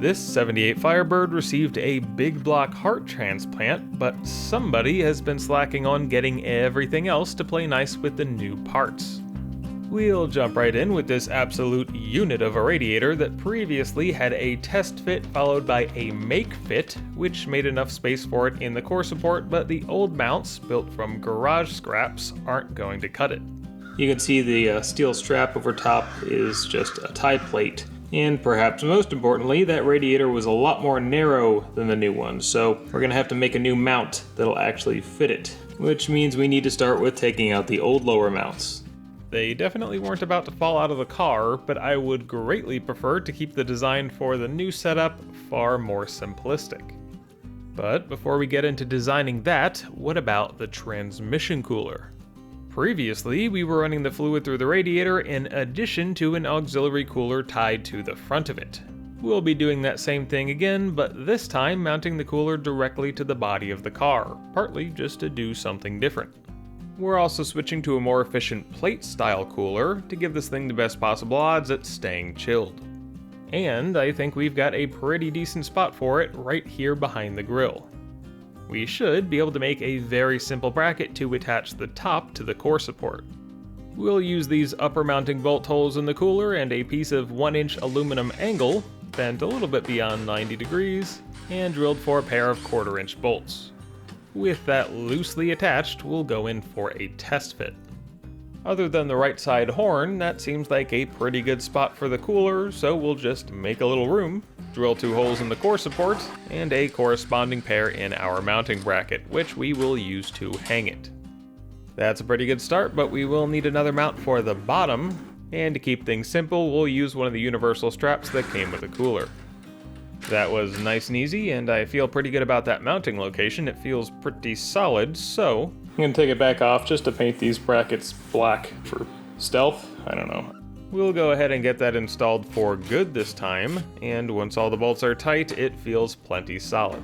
This 78 Firebird received a big block heart transplant, but somebody has been slacking on getting everything else to play nice with the new parts. We'll jump right in with this absolute unit of a radiator that previously had a test fit followed by a make fit, which made enough space for it in the core support, but the old mounts, built from garage scraps, aren't going to cut it. You can see the steel strap over top is just a tie plate. And perhaps most importantly, that radiator was a lot more narrow than the new one, so we're gonna have to make a new mount that'll actually fit it, which means we need to start with taking out the old lower mounts. They definitely weren't about to fall out of the car, but I would greatly prefer to keep the design for the new setup far more simplistic. But before we get into designing that, what about the transmission cooler? Previously, we were running the fluid through the radiator in addition to an auxiliary cooler tied to the front of it. We'll be doing that same thing again, but this time mounting the cooler directly to the body of the car, partly just to do something different. We're also switching to a more efficient plate-style cooler to give this thing the best possible odds at staying chilled. And I think we've got a pretty decent spot for it right here behind the grill. We should be able to make a very simple bracket to attach the top to the core support. We'll use these upper mounting bolt holes in the cooler and a piece of 1-inch aluminum angle, bent a little bit beyond 90 degrees, and drilled for a pair of 1/4-inch bolts. With that loosely attached, we'll go in for a test fit. Other than the right side horn, that seems like a pretty good spot for the cooler, so we'll just make a little room, drill 2 holes in the core support, and a corresponding pair in our mounting bracket, which we will use to hang it. That's a pretty good start, but we will need another mount for the bottom, and to keep things simple, we'll use one of the universal straps that came with the cooler. That was nice and easy, and I feel pretty good about that mounting location. It feels pretty solid, so I'm gonna take it back off just to paint these brackets black for stealth. I don't know. We'll go ahead and get that installed for good this time, and once all the bolts are tight, it feels plenty solid.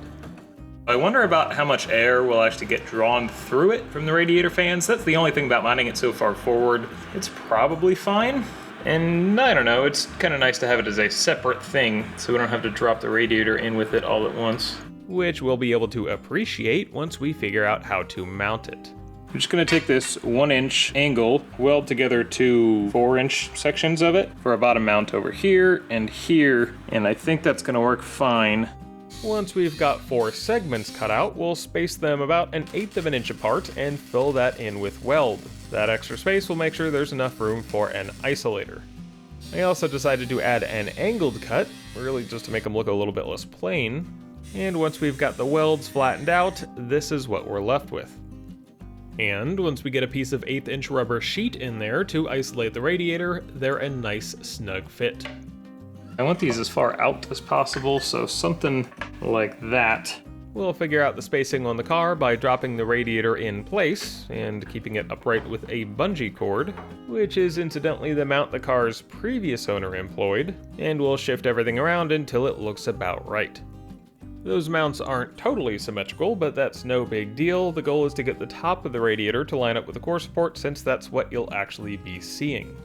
I wonder about how much air will actually get drawn through it from the radiator fans. That's the only thing about mounting it so far forward. It's probably fine. And I don't know, it's kind of nice to have it as a separate thing, so we don't have to drop the radiator in with it all at once, which we'll be able to appreciate once we figure out how to mount it. I'm just going to take this 1-inch angle, weld together 2 4-inch sections of it for a bottom mount over here, and I think that's going to work fine. Once we've got 4 segments cut out, we'll space them about 1/8 of an inch apart and fill that in with weld. That extra space will make sure there's enough room for an isolator. I also decided to add an angled cut, really just to make them look a little bit less plain. And once we've got the welds flattened out, this is what we're left with. And once we get a piece of 1/8 inch rubber sheet in there to isolate the radiator, they're a nice snug fit. I want these as far out as possible, so something like that. We'll figure out the spacing on the car by dropping the radiator in place and keeping it upright with a bungee cord, which is incidentally the mount the car's previous owner employed, and we'll shift everything around until it looks about right. Those mounts aren't totally symmetrical, but that's no big deal. The goal is to get the top of the radiator to line up with the core support, since that's what you'll actually be seeing.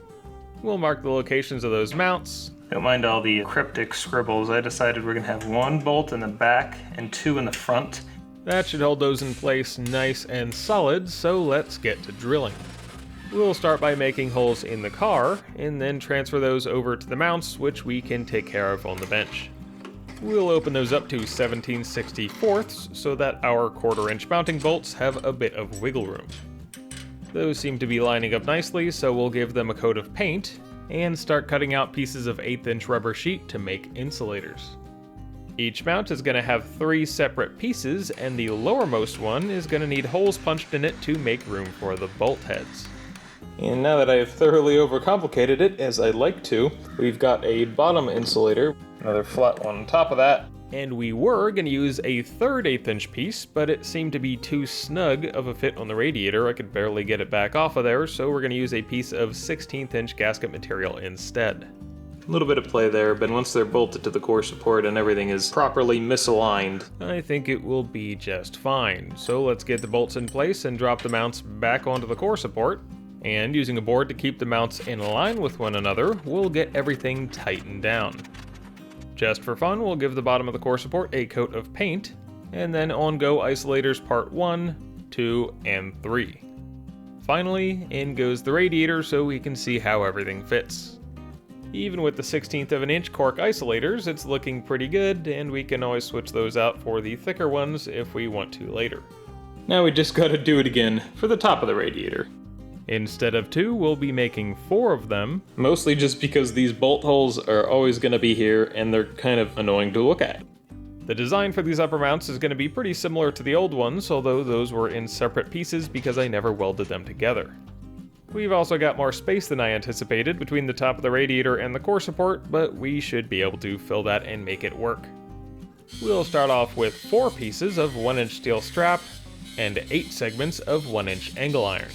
We'll mark the locations of those mounts. Don't mind all the cryptic scribbles. I decided we're gonna have 1 bolt in the back and 2 in the front. That should hold those in place nice and solid, so let's get to drilling. We'll start by making holes in the car, and then transfer those over to the mounts, which we can take care of on the bench. We'll open those up to 17/64 so that our 1/4-inch mounting bolts have a bit of wiggle room. Those seem to be lining up nicely, so we'll give them a coat of paint, and start cutting out pieces of 1/8 inch rubber sheet to make insulators. Each mount is going to have 3 separate pieces, and the lowermost one is going to need holes punched in it to make room for the bolt heads. And now that I have thoroughly overcomplicated it, as I like to, we've got a bottom insulator, another flat one on top of that, and we were going to use a 3rd 1/8 inch piece, but it seemed to be too snug of a fit on the radiator. I could barely get it back off of there, so we're going to use a piece of 16th inch gasket material instead. A little bit of play there, but once they're bolted to the core support and everything is properly misaligned, I think it will be just fine. So let's get the bolts in place and drop the mounts back onto the core support. And using a board to keep the mounts in line with one another, we'll get everything tightened down. Just for fun, we'll give the bottom of the core support a coat of paint, and then on go isolators part 1, 2, and 3. Finally, in goes the radiator so we can see how everything fits. Even with the 1/16 of an inch cork isolators, it's looking pretty good, and we can always switch those out for the thicker ones if we want to later. Now we just gotta do it again for the top of the radiator. Instead of 2, we'll be making 4 of them, mostly just because these bolt holes are always gonna be here and they're kind of annoying to look at. The design for these upper mounts is gonna be pretty similar to the old ones, although those were in separate pieces because I never welded them together. We've also got more space than I anticipated between the top of the radiator and the core support, but we should be able to fill that and make it work. We'll start off with 4 pieces of 1-inch steel strap and 8 segments of 1-inch angle iron.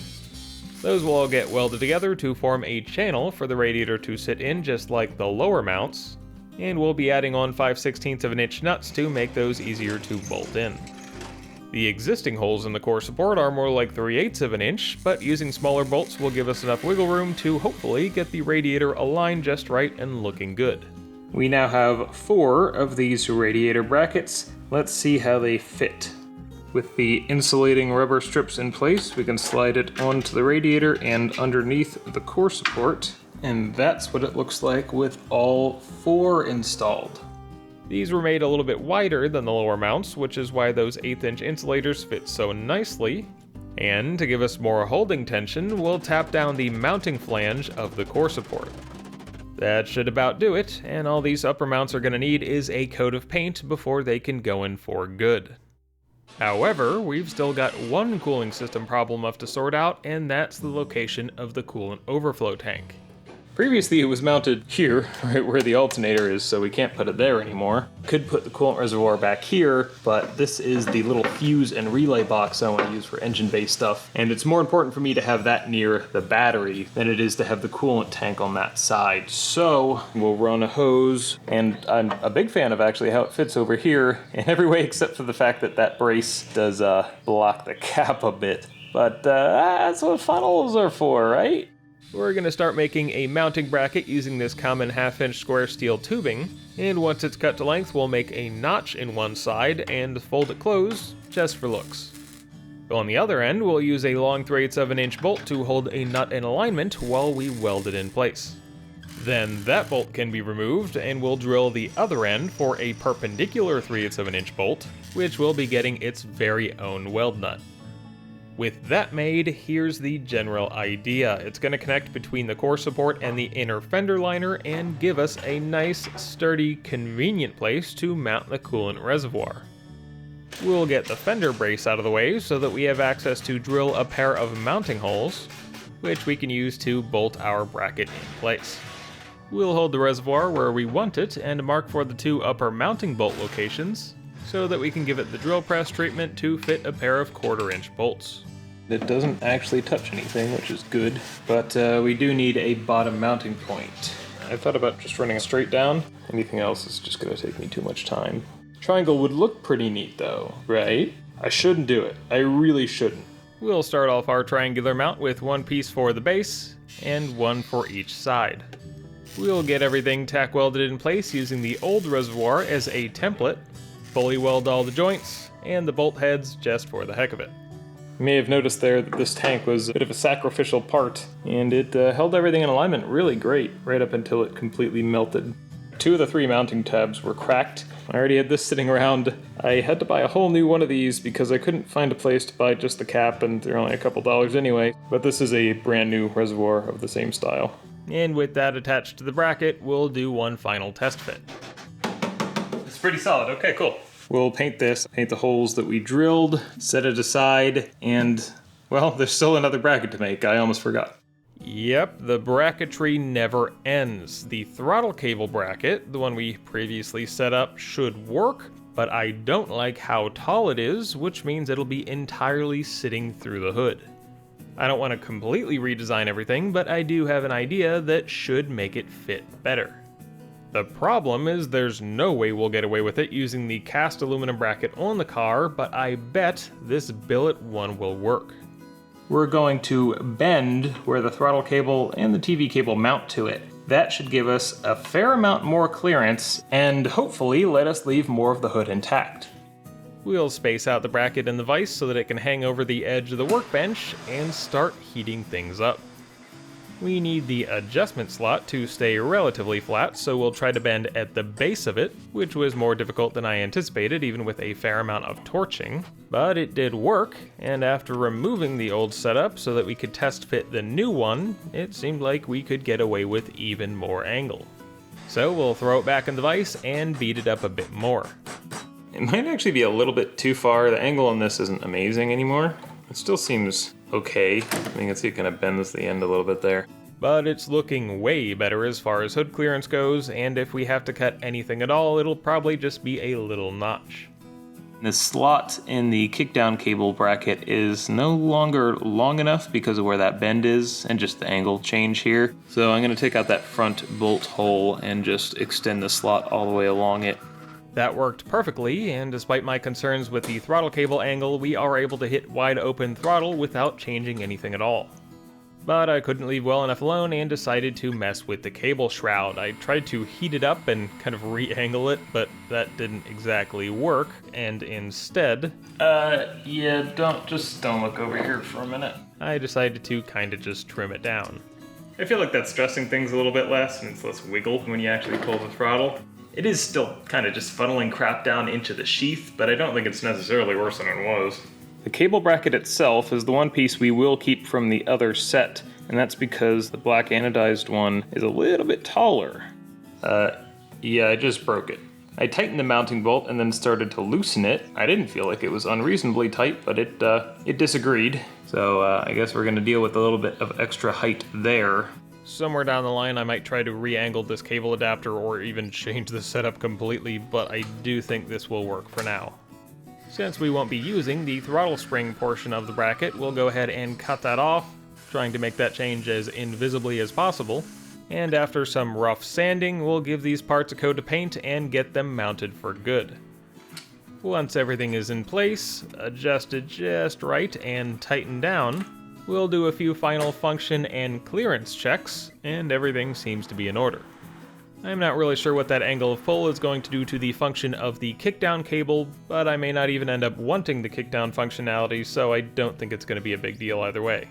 Those will all get welded together to form a channel for the radiator to sit in just like the lower mounts, and we'll be adding on 5/16 of an inch nuts to make those easier to bolt in. The existing holes in the core support are more like 3/8 of an inch, but using smaller bolts will give us enough wiggle room to hopefully get the radiator aligned just right and looking good. We now have 4 of these radiator brackets. Let's see how they fit. With the insulating rubber strips in place, we can slide it onto the radiator and underneath the core support, and that's what it looks like with all 4 installed. These were made a little bit wider than the lower mounts, which is why those 1/8 insulators fit so nicely. And to give us more holding tension, we'll tap down the mounting flange of the core support. That should about do it, and all these upper mounts are going to need is a coat of paint before they can go in for good. However, we've still got one cooling system problem left to sort out, and that's the location of the coolant overflow tank. Previously it was mounted here, right where the alternator is, so we can't put it there anymore. Could put the coolant reservoir back here, but this is the little fuse and relay box I want to use for engine-based stuff, and it's more important for me to have that near the battery than it is to have the coolant tank on that side. So we'll run a hose, and I'm a big fan of actually how it fits over here in every way except for the fact that that brace does block the cap a bit. But that's what funnels are for, right? We're going to start making a mounting bracket using this common 1/2-inch square steel tubing, and once it's cut to length we'll make a notch in one side and fold it closed just for looks. On the other end we'll use a long 3/8 of an inch bolt to hold a nut in alignment while we weld it in place. Then that bolt can be removed and we'll drill the other end for a perpendicular 3/8 of an inch bolt, which will be getting its very own weld nut. With that made, here's the general idea. It's going to connect between the core support and the inner fender liner and give us a nice, sturdy, convenient place to mount the coolant reservoir. We'll get the fender brace out of the way so that we have access to drill a pair of mounting holes, which we can use to bolt our bracket in place. We'll hold the reservoir where we want it and mark for the 2 upper mounting bolt locations, so that we can give it the drill press treatment to fit a pair of 1/4-inch bolts. It doesn't actually touch anything, which is good, but we do need a bottom mounting point. I thought about just running it straight down. Anything else is just going to take me too much time. Triangle would look pretty neat though, right? I shouldn't do it. I really shouldn't. We'll start off our triangular mount with 1 piece for the base and 1 for each side. We'll get everything tack welded in place using the old reservoir as a template, fully weld all the joints, and the bolt heads just for the heck of it. You may have noticed there that this tank was a bit of a sacrificial part, and it held everything in alignment really great, right up until it completely melted. 2 of the 3 mounting tabs were cracked. I already had this sitting around. I had to buy a whole new one of these because I couldn't find a place to buy just the cap, and they're only a couple dollars anyway, but this is a brand new reservoir of the same style. And with that attached to the bracket, we'll do one final test fit. It's pretty solid. Okay, cool. We'll paint this, paint the holes that we drilled, set it aside, and, well, there's still another bracket to make. I almost forgot. Yep, the bracketry never ends. The throttle cable bracket, the one we previously set up, should work, but I don't like how tall it is, which means it'll be entirely sitting through the hood. I don't want to completely redesign everything, but I do have an idea that should make it fit better. The problem is there's no way we'll get away with it using the cast aluminum bracket on the car, but I bet this billet one will work. we're going to bend where the throttle cable and the TV cable mount to it. That should give us a fair amount more clearance and hopefully let us leave more of the hood intact. We'll space out the bracket and the vise so that it can hang over the edge of the workbench and start heating things up. We need the adjustment slot to stay relatively flat, so we'll try to bend at the base of it, which was more difficult than I anticipated even with a fair amount of torching. But it did work, and after removing the old setup so that we could test fit the new one, it seemed like we could get away with even more angle. So we'll throw it back in the vise and beat it up a bit more. It might actually be a little bit too far. The angle on this isn't amazing anymore. It still seems okay. I think you can see it kind of bends the end a little bit there. But it's looking way better as far as hood clearance goes, and if we have to cut anything at all, it'll probably just be a little notch. The slot in the kickdown cable bracket is no longer long enough because of where that bend is and just the angle change here. So I'm going to take out that front bolt hole and just extend the slot all the way along it. That worked perfectly, and despite my concerns with the throttle cable angle, we are able to hit wide open throttle without changing anything at all. But I couldn't leave well enough alone and decided to mess with the cable shroud. I tried to heat it up and kind of re-angle it, but that didn't exactly work, and instead... yeah, don't look over here for a minute. I decided to kind of just trim it down. I feel like that's stressing things a little bit less, and it's less wiggle when you actually pull the throttle. It is still kind of just funneling crap down into the sheath, but I don't think it's necessarily worse than it was. The cable bracket itself is the one piece we will keep from the other set, and that's because the black anodized one is a little bit taller. Yeah, I just broke it. I tightened the mounting bolt and then started to loosen it. I didn't feel like it was unreasonably tight, but it disagreed. So I guess we're gonna deal with a little bit of extra height there. Somewhere down the line I might try to re-angle this cable adapter or even change the setup completely, but I do think this will work for now. Since we won't be using the throttle spring portion of the bracket, we'll go ahead and cut that off, trying to make that change as invisibly as possible. And after some rough sanding, we'll give these parts a coat of paint and get them mounted for good. Once everything is in place, adjusted just right and tightened down, we'll do a few final function and clearance checks, and everything seems to be in order. I'm not really sure what that angle of pull is going to do to the function of the kickdown cable, but I may not even end up wanting the kickdown functionality, so I don't think it's going to be a big deal either way.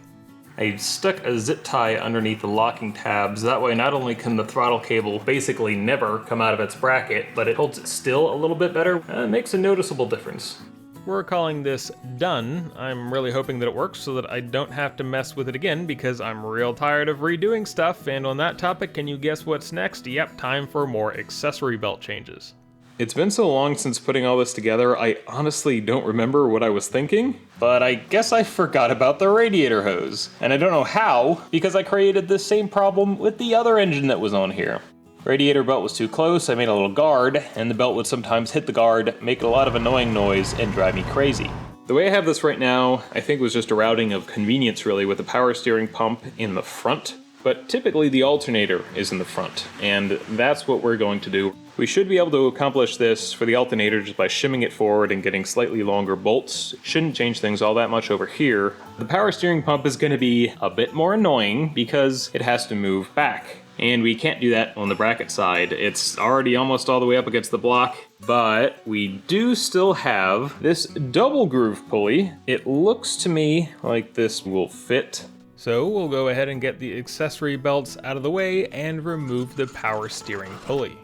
I stuck a zip tie underneath the locking tabs, that way not only can the throttle cable basically never come out of its bracket, but it holds it still a little bit better. It makes a noticeable difference. We're calling this done. I'm really hoping that it works so that I don't have to mess with it again because I'm real tired of redoing stuff, and on that topic, can you guess what's next? Yep, time for more accessory belt changes. It's been so long since putting all this together, I honestly don't remember what I was thinking, but I guess I forgot about the radiator hose. And I don't know how, because I created this same problem with the other engine that was on here. Radiator belt was too close, I made a little guard, and the belt would sometimes hit the guard, make a lot of annoying noise, and drive me crazy. The way I have this right now, I think was just a routing of convenience really, with the power steering pump in the front. But typically the alternator is in the front, and that's what we're going to do. We should be able to accomplish this for the alternator just by shimming it forward and getting slightly longer bolts. It shouldn't change things all that much over here. The power steering pump is going to be a bit more annoying because it has to move back. And we can't do that on the bracket side. It's already almost all the way up against the block, but we do still have this double groove pulley. It looks to me like this will fit. So we'll go ahead and get the accessory belts out of the way and remove the power steering pulley.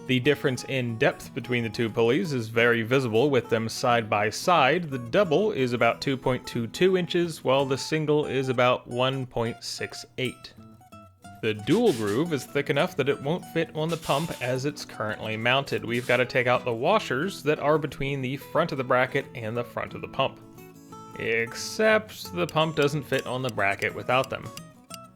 The difference in depth between the two pulleys is very visible with them side by side. The double is about 2.22 inches, while the single is about 1.68. The dual groove is thick enough that it won't fit on the pump as it's currently mounted. We've got to take out the washers that are between the front of the bracket and the front of the pump. Except the pump doesn't fit on the bracket without them.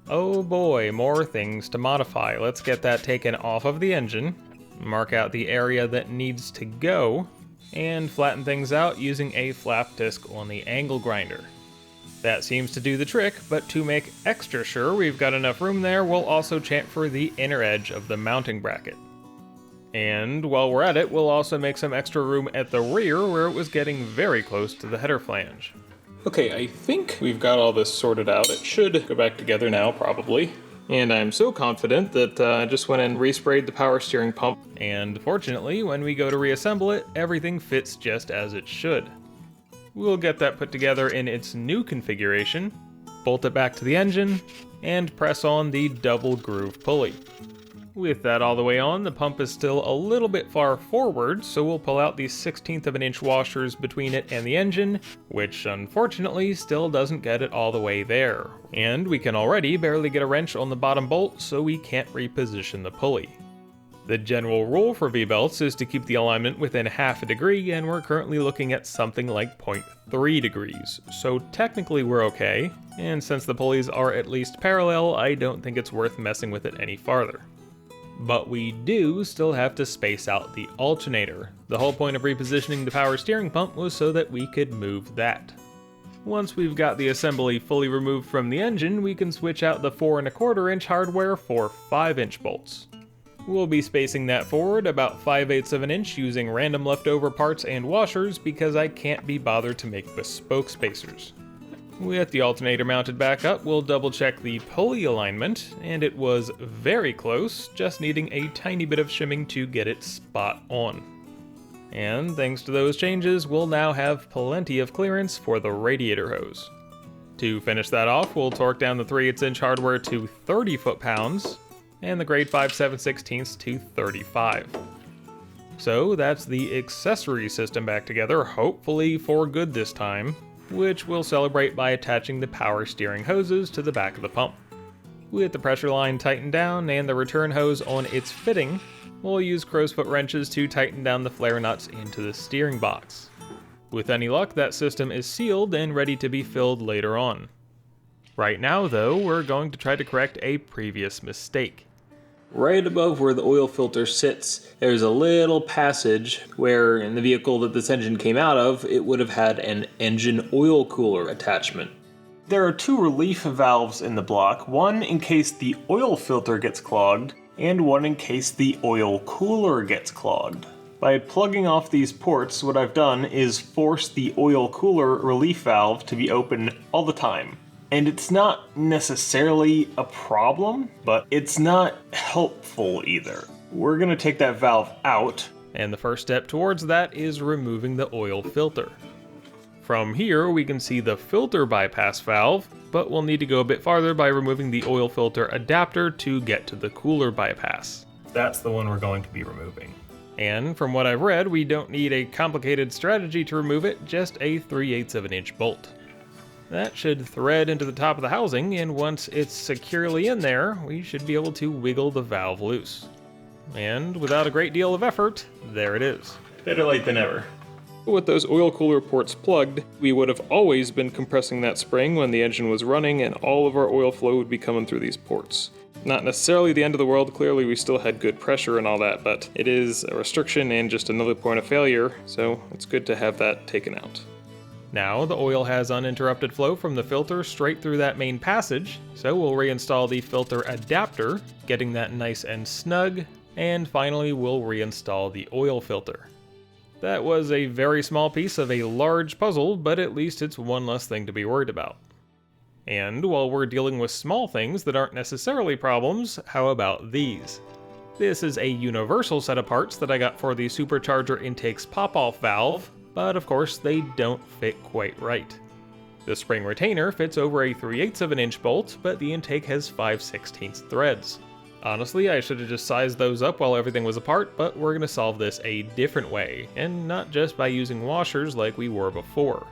Oh boy, more things to modify. Let's get that taken off of the engine, mark out the area that needs to go, and flatten things out using a flap disc on the angle grinder. That seems to do the trick, but to make extra sure we've got enough room there, we'll also chamfer the inner edge of the mounting bracket. And while we're at it, we'll also make some extra room at the rear where it was getting very close to the header flange. Okay, I think we've got all this sorted out. It should go back together now, probably. And I'm so confident that I just went and resprayed the power steering pump. And fortunately, when we go to reassemble it, everything fits just as it should. We'll get that put together in its new configuration, bolt it back to the engine, and press on the double groove pulley. With that all the way on, the pump is still a little bit far forward, so we'll pull out the 1/16 of an inch washers between it and the engine, which unfortunately still doesn't get it all the way there. And we can already barely get a wrench on the bottom bolt, so we can't reposition the pulley. The general rule for V-belts is to keep the alignment within half a degree, and we're currently looking at something like 0.3 degrees, so technically we're okay, and since the pulleys are at least parallel, I don't think it's worth messing with it any farther. But we do still have to space out the alternator. The whole point of repositioning the power steering pump was so that we could move that. Once we've got the assembly fully removed from the engine, we can switch out the 4 1/4 inch hardware for 5 inch bolts. We'll be spacing that forward about 5/8 of an inch using random leftover parts and washers because I can't be bothered to make bespoke spacers. With the alternator mounted back up, we'll double check the pulley alignment, and it was very close, just needing a tiny bit of shimming to get it spot on. And thanks to those changes, we'll now have plenty of clearance for the radiator hose. To finish that off, we'll torque down the 3/8 inch hardware to 30 foot-pounds, and the grade 5 7/16 to 35. So that's the accessory system back together, hopefully for good this time, which we'll celebrate by attaching the power steering hoses to the back of the pump. With the pressure line tightened down and the return hose on its fitting, we'll use crow's foot wrenches to tighten down the flare nuts into the steering box. With any luck, that system is sealed and ready to be filled later on. Right now, though, we're going to try to correct a previous mistake. Right above where the oil filter sits, there's a little passage where in the vehicle that this engine came out of, it would have had an engine oil cooler attachment. There are 2 relief valves in the block, one in case the oil filter gets clogged, and one in case the oil cooler gets clogged. By plugging off these ports, what I've done is force the oil cooler relief valve to be open all the time. And it's not necessarily a problem, but it's not helpful either. We're gonna take that valve out, and the first step towards that is removing the oil filter. From here, we can see the filter bypass valve, but we'll need to go a bit farther by removing the oil filter adapter to get to the cooler bypass. That's the one we're going to be removing. And from what I've read, we don't need a complicated strategy to remove it, just a 3/8 of an inch bolt. That should thread into the top of the housing, and once it's securely in there, we should be able to wiggle the valve loose. And without a great deal of effort, there it is. Better late than ever. With those oil cooler ports plugged, we would have always been compressing that spring when the engine was running, and all of our oil flow would be coming through these ports. Not necessarily the end of the world, clearly we still had good pressure and all that, but it is a restriction and just another point of failure, so it's good to have that taken out. Now the oil has uninterrupted flow from the filter straight through that main passage, so we'll reinstall the filter adapter, getting that nice and snug, and finally we'll reinstall the oil filter. That was a very small piece of a large puzzle, but at least it's one less thing to be worried about. And while we're dealing with small things that aren't necessarily problems, how about these? This is a universal set of parts that I got for the supercharger intake's pop-off valve, but of course they don't fit quite right. The spring retainer fits over a 3/8 of an inch bolt, but the intake has 5/16 threads. Honestly, I should have just sized those up while everything was apart, but we're going to solve this a different way, and not just by using washers like we were before.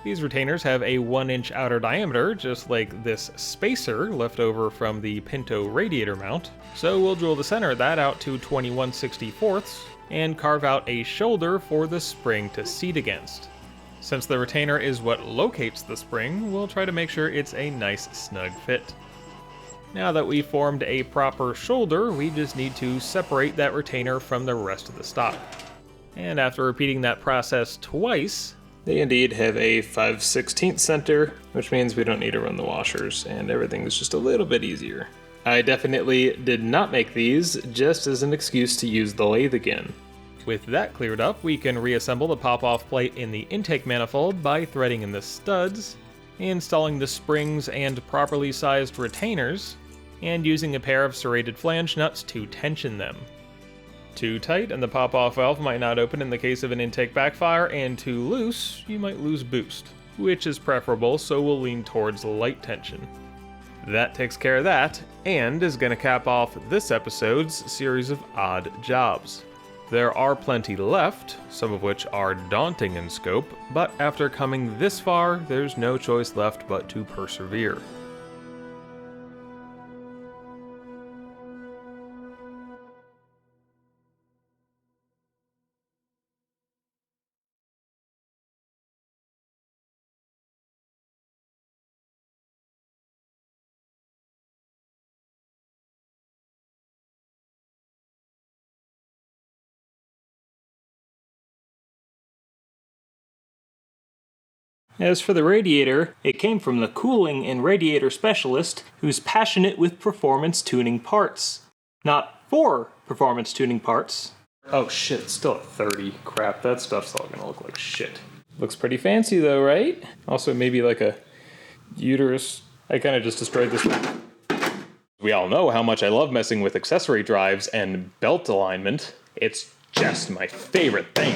These retainers have a 1-inch outer diameter, just like this spacer left over from the Pinto radiator mount, so we'll drill the center of that out to 21/64 and carve out a shoulder for the spring to seat against. Since the retainer is what locates the spring, we'll try to make sure it's a nice snug fit. Now that we've formed a proper shoulder, we just need to separate that retainer from the rest of the stock. And after repeating that process twice, they indeed have a 5/16 center, which means we don't need to run the washers, and everything is just a little bit easier. I definitely did not make these just as an excuse to use the lathe again. With that cleared up, we can reassemble the pop-off plate in the intake manifold by threading in the studs, installing the springs and properly sized retainers, and using a pair of serrated flange nuts to tension them. Too tight and the pop-off valve might not open in the case of an intake backfire, and too loose, you might lose boost, which is preferable, so we'll lean towards light tension. That takes care of that, and is going to cap off this episode's series of odd jobs. There are plenty left, some of which are daunting in scope, but after coming this far, there's no choice left but to persevere. As for the radiator, it came from the cooling and radiator specialist who's passionate with performance tuning parts. Not for performance tuning parts. Oh shit, it's still at 30. Crap, that stuff's all gonna look like shit. Looks pretty fancy though, right? Also maybe like a uterus. I kinda just destroyed this thing. We all know how much I love messing with accessory drives and belt alignment. It's just my favorite thing.